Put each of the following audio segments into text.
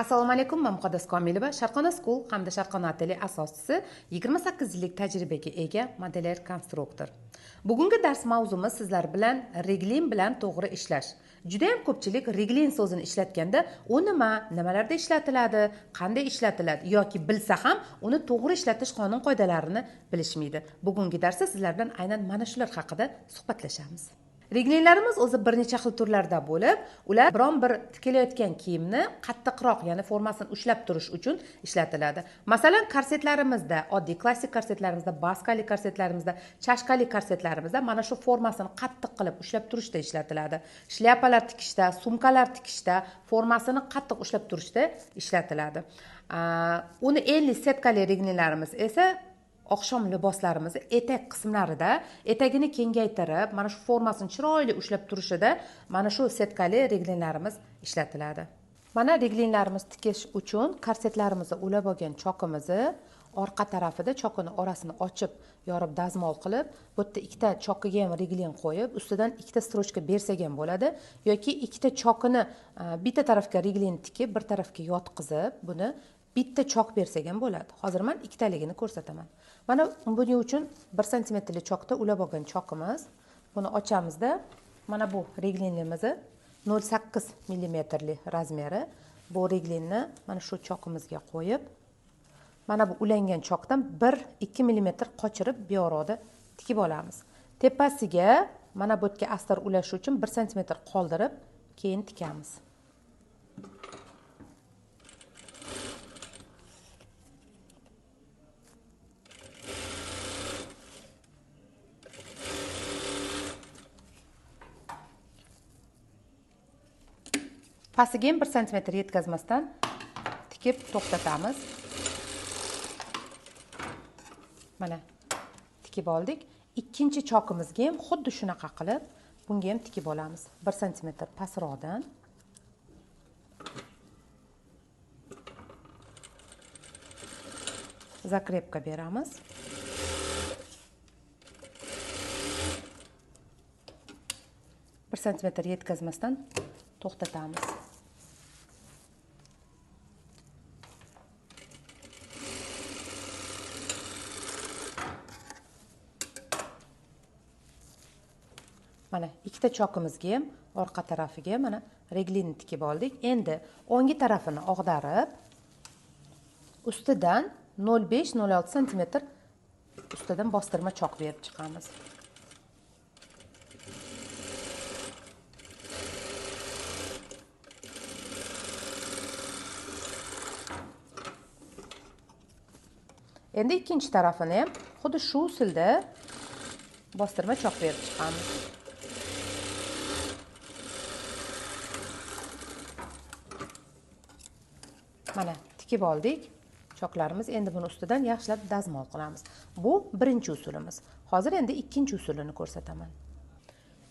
Assalomu alaykum, men Muqaddas Komilova, Sharqona School hamda Sharqona Atelier asoschisi, 28 yillik tajribaga ega modeler konstruktor. Bugungi dars mavzumiz sizlar bilan reglin bilan to'g'ri ishlash. Juda ham ko'pchilik reglin so'zini ishlatganda, u nimalarda ishlatiladi, qanday ishlatiladi yoki bilsa ham uni to'g'ri ishlatish qonun qoidalarini bilishmaydi. Bugungi darsda sizlar bilan aynan mana shular haqida suhbatlashamiz. Reglinlarimiz o'zi bir necha xil turlarda bo'lib, ular biron bir tikilayotgan kiyimni qattiqroq, ya'ni formasini ushlab turish uchun ishlatiladi. Masalan, korsetlarimizda, oddiy klassik korsetlarimizda, baskali korsetlarimizda, chashkali korsetlarimizda mana shu formasini qattiq qilib ushlab turishda ishlatiladi. Shlyapalar tikishda, sumkalar tikishda formasini qattiq ushlab turishda ishlatiladi. Uni enli setkali reglinlarimiz esa oqshom liboslarimiz etak qismlarida etagini kengaytirib, mana shu formasini chiroyli ushlab turishida mana shu setkali reglinlarimiz ishlatiladi. Mana reglinlarimiz tikish uchun korsetlarimizni ulab olgan chokimizni orqa tarafida chokini orasini ochib, yorib dazmol qilib, bu yerda ikkita chokiga ham reglin qo'yib, ustidan ikkita strochka bersak ham bo'ladi yoki ikkita chokini bitta tarafga reglin tikib, bir tarafga yotqizib, buni bitta chok bersak ham bo'ladi. Hozir men ikkitaligini ko'rsataman. Mana buning uchun 1 sm li chokda ulab olgan chokimiz. Buni ochamizda mana bu reglinimizni 0,8 mm li razmeri. Bu reglinni mana shu chokimizga qo'yib, mana bu ulangan chokdan 1-2 mm qochirib bu yoqda tikib olamiz. Tepasiga mana bu yerga astar ulash uchun 1 sm qoldirib, keyin tikamiz. Pastiga ham 1 sm yetkazmasdan tikib to'xtatamiz. Mana tikib oldik. Ikkinchi chokimizga ham xuddi shunaqa qilib, bunga ham tikib olamiz. 1 sm pastroqdan. Zakrepka beramiz. Bir sm yetkazmasdan to'xtatamiz. Mana ikkita chokimizga ham orqa tarafiga mana reglinni tikib oldik. Endi o'ngi tarafini og'darib, ustidan 0,5-0,6 sm ustidan bostirma chok berib chiqamiz. Endi ikkinchi tarafini ham xuddi shu usulda bostirma chok berib chiqamiz. Mana tikib oldik choklarimiz. Endi buni ustidan yaxshilab dazmol qilamiz. Bu birinchi usulimiz. Hozir endi ikkinchi usulini ko'rsataman.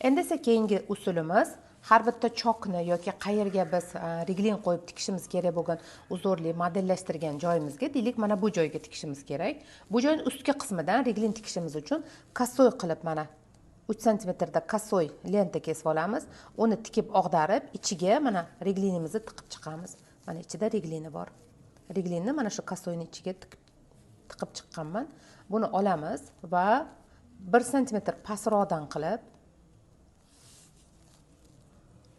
Endi esa keyingi usulimiz har bitta chokni yoki qayerga biz reglin qo'yib tikishimiz kerak bo'lgan uzorli modellashtirgan joyimizga, deylik, mana bu joyga tikishimiz kerak. Bu joyning ustki qismidan reglin tikishimiz uchun kasoy qilib mana 3 sm da kasoy lenta kesib olamiz. Uni tikib og'darib, ichiga mana reglinimizni tiqib chiqamiz. Mana ichida reglini bor. Reglinni mana shu kasoyning ichiga tiqib chiqqanman. Buni olamiz va 1 sm pastroqdan qilib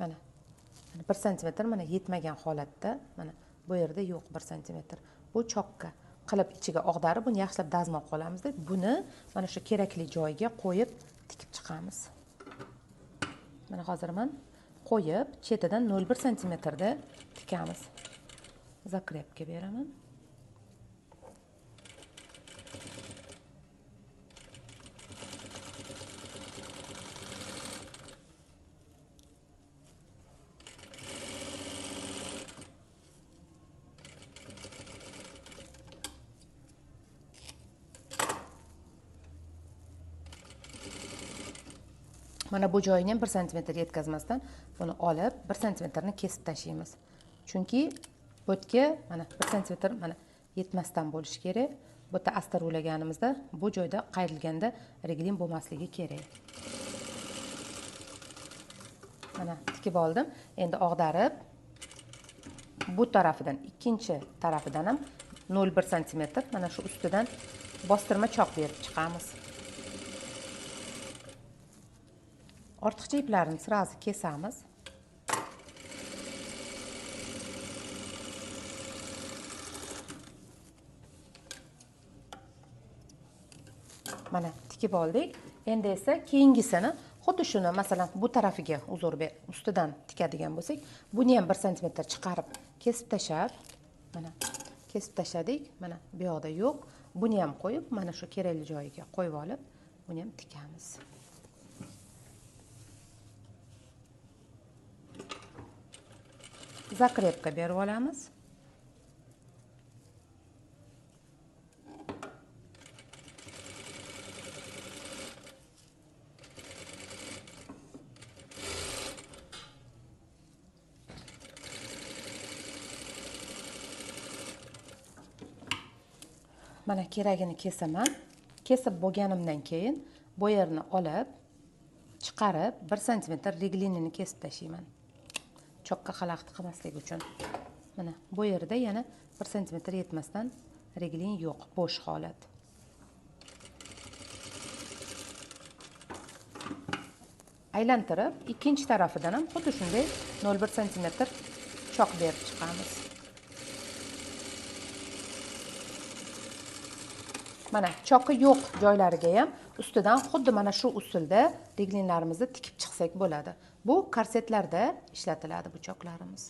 mana 1 sm mana yetmagan holatda, mana bu yerda yo'q 1 sm. Bu chokka qilib ichiga og'darib, buni yaxshilab dazmol qilamiz deb, buni mana shu kerakli joyiga qo'yib tikib chiqamiz. Mana hozir men qo'yib, chetidan 0,1 sm da tikamiz. Zakrepka beraman. Mana bu joyini 1 sm yetkazmasdan buni olib 1 sm ni kesib tashlaymiz. Chunki bu yerga mana 1 sm mana yetmasdan bo'lishi kerak. Bu yerda astar ulaganimizda bu joyda qayrilganda reglin bo'lmasligi kerak. Mana tikib oldim. Endi og'darib bu tarafidan ikkinchi tarafidan ham 0,1 santimetr mana shu ustidan bostirma choq berib chiqamiz. Ortiqcha iplarni sirazi kesamiz. Mana tikib oldik. Endi esa keyingisini xuddi shuni, masalan, bu tarafiga uzr ustidan tikadigan bo'lsak, buni ham 1 santimetr chiqarib kesib tashab, mana kesib tashadik. Mana bu yoqda yo'q. Buni ham qo'yib, mana shu kerakli joyiga qo'yib olib, buni ham tikamiz. Zakrepka berib olamiz. Mana keragini kesaman. Kesib bo'lganimdan keyin bu yerni olib, chiqarib 1 santimetr reglinini kesib tashlayman. Choqqa xalaqit qilmaslik uchun. Mana bu yerda yana 1 santimetr yetmasdan reglin yo'q, bo'sh holat. Aylantirib, ikkinchi tarafidan ham xuddi shunday 0,1 santimetr choq berib chiqamiz. Mana choqi yo'q joylariga ham ustidan xuddi mana shu usulda reglinlarimizni tikib chiqsak bo'ladi. Bu korsetlarda ishlatiladi bu choqlarimiz.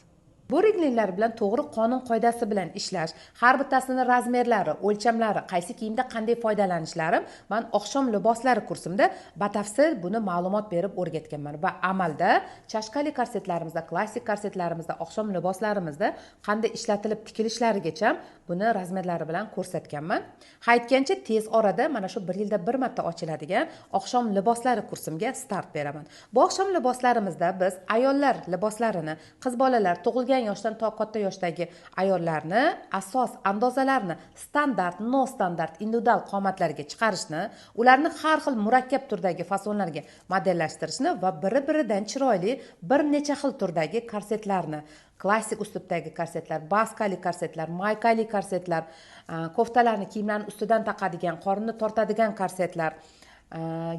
Bu reglinlar bilan to'g'ri qonun qoidasi bilan ishlash, har bittasini razmerlari, o'lchamlari, qaysi kiyimda qanday foydalanishlari men oqshom liboslari kursimda batafsil buni ma'lumot berib o'rgatganman va amalda chashkali korsetlarimizda, klassik korsetlarimizda, oqshom liboslarimizda qanday ishlatilib tikilishlarigacha buni razmerlari bilan ko'rsatganman. Aytgancha tez orada mana shu 1 yilda bir marta ochiladigan oqshom liboslari kursimga start beraman. Bu oqshom liboslarimizda biz ayollar liboslarini, qiz bolalar tug'ilgan yoshdan to katta yoshdagi ayollarni asos andozalarini standart, no standart, individual qomatlarga chiqarishni, ularni har xil murakkab turdagi fasonlarga modellashtirishni va biri-biridan chiroyli bir necha xil turdagi korsetlarni, klassik uslubdagi korsetlar, baskali korsetlar, maykali korsetlar, koftalarni, kiyimlarni ustidan taqadigan, qorinni tortadigan korsetlar,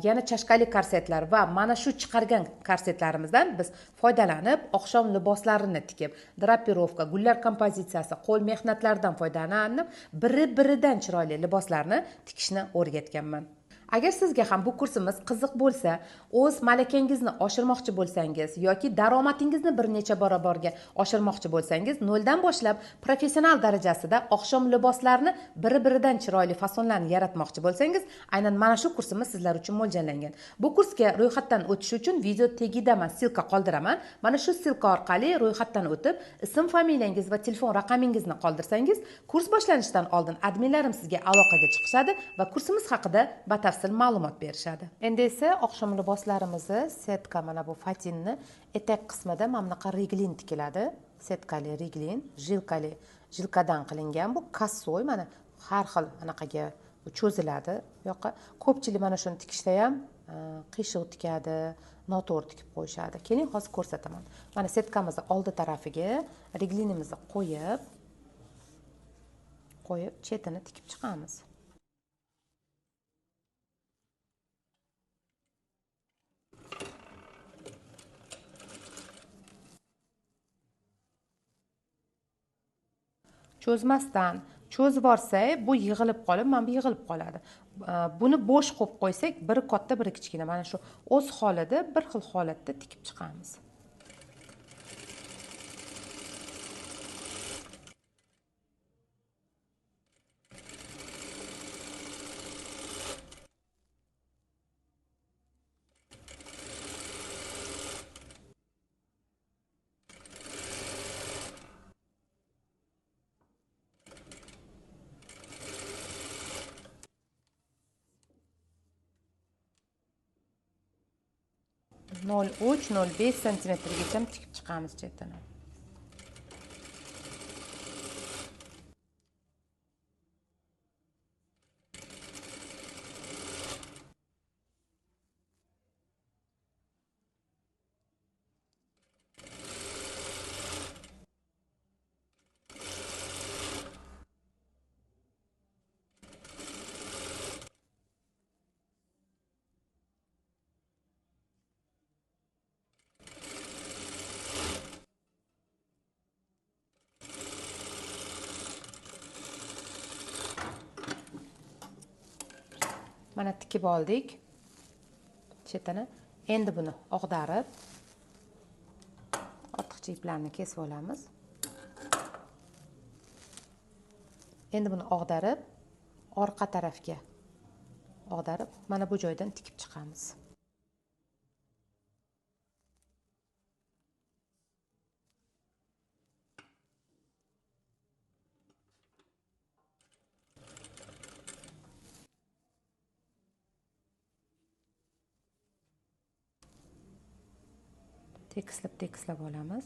yana chashkali korsetlar va mana shu chiqargan korsetlarimizdan biz foydalanib, oqshom liboslarini tikib, drapirovka, gullar kompozitsiyasi, qo'l mehnatlaridan foydalanib, biri-biridan chiroyli liboslarni tikishni o'rgatganman. Agar sizga ham bu kursimiz qiziq bo'lsa, o'z malakangizni oshirmoqchi bo'lsangiz yoki daromadingizni bir necha barobarga oshirmoqchi bo'lsangiz, noldan boshlab professional darajasida oqshom liboslarini biri-biridan chiroyli fasonlarni yaratmoqchi bo'lsangiz, aynan mana shu kursimiz sizlar uchun mo'ljallangan. Bu kursga ro'yxatdan o'tish uchun video tagida men silka qoldiraman. Mana shu silka orqali ro'yxatdan o'tib, ism, familiyangiz va telefon raqamingizni qoldirsangiz, kurs boshlanishidan oldin adminlarim sizga aloqaga chiqishadi va kursimiz haqida batafsil ma'lumot berishadi. Endi esa oqshom liboslarimizni setka, mana bu fatinni etak qismida mana bunaqa reglin tikiladi. Setkali reglin, jilkali, jilkadan qilingan bu kassoy, mana har xil anaqaga cho'ziladi. Bu yoqqa ko'pchilik mana shuni tikishda ham qiyshiq tikadi, noto'g'ri tikib qo'yishadi. Keling, hozir ko'rsataman. Mana setkamizni oldi tarafiga reglinimizni qo'yib chetini tikib chiqamiz. Cho'zmasdan cho'zib olsak, bu yig'ilib qolib, mana bu yig'ilib qoladi. Buni bo'sh qo'yib qo'ysak, biri katta, biri kichkina. Mana shu o'z holida bir xil holatda tikib chiqamiz. nol uch, 0,5 santimetrgacha tikib chiqamiz chetini. Mana tikib oldik chetini. Endi buni og'darib, ortiqcha iplarni kesib olamiz. Endi buni og'darib, orqa tarafga og'darib, mana bu joydan tikib chiqamiz. Tekislab olamiz.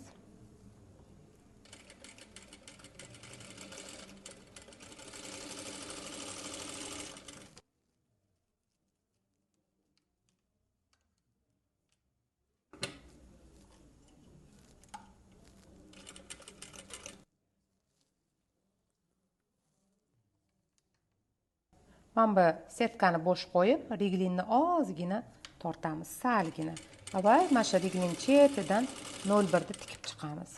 Mana bu setkani bo'sh qo'yib, reglinni ozgina tortamiz, salgina. Va mana shu reglin chetidan 0,1 da tikib chiqamiz.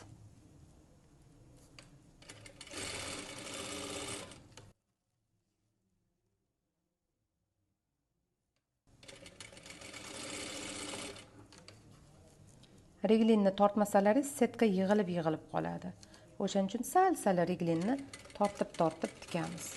Reglinni tortmasalaringiz setka yig'ilib qoladi. O'shaning uchun sal reglinni tortib tikamiz.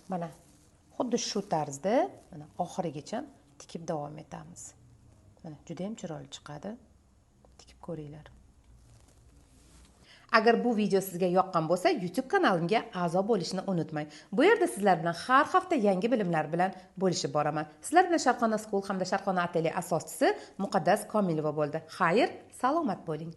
Mana xuddi shu tarzda mana oxirigacha tikib davom etamiz. Mana juda ham chiroyli chiqadi. Tikib ko'ringlar. Agar bu video sizga yoqqan bo'lsa, YouTube kanalimga a'zo bo'lishni unutmang. Bu yerda sizlar bilan har hafta yangi bilimlar bilan bo'lishib boraman. Sizlar bilan Sharqona School hamda Sharqona Atelier asoschisi Muqaddas Komilova bo'ldi. Xayr, salomat bo'ling.